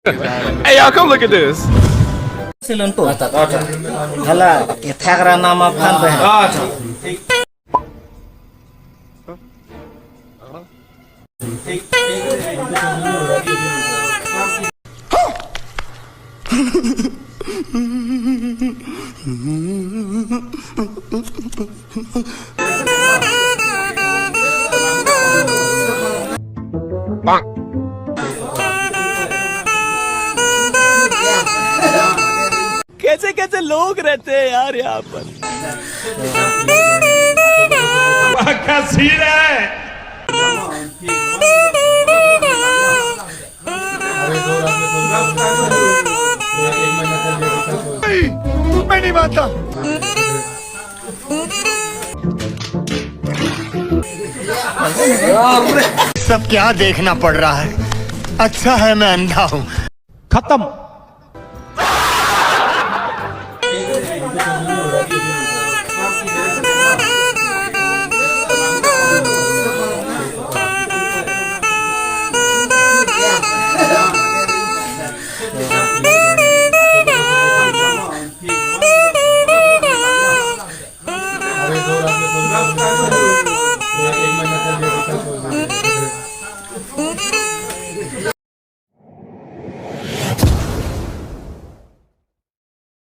Hey, y'all, come look at this. Silunto. Hala, ithagara nama phan pe. कैसे कैसे लोग रहते हैं यार यहाँ पर। क्या सीन है? मैं नहीं मानता। सब क्या देखना पड़ रहा है। अच्छा है मैं अंधा हूँ। खत्म।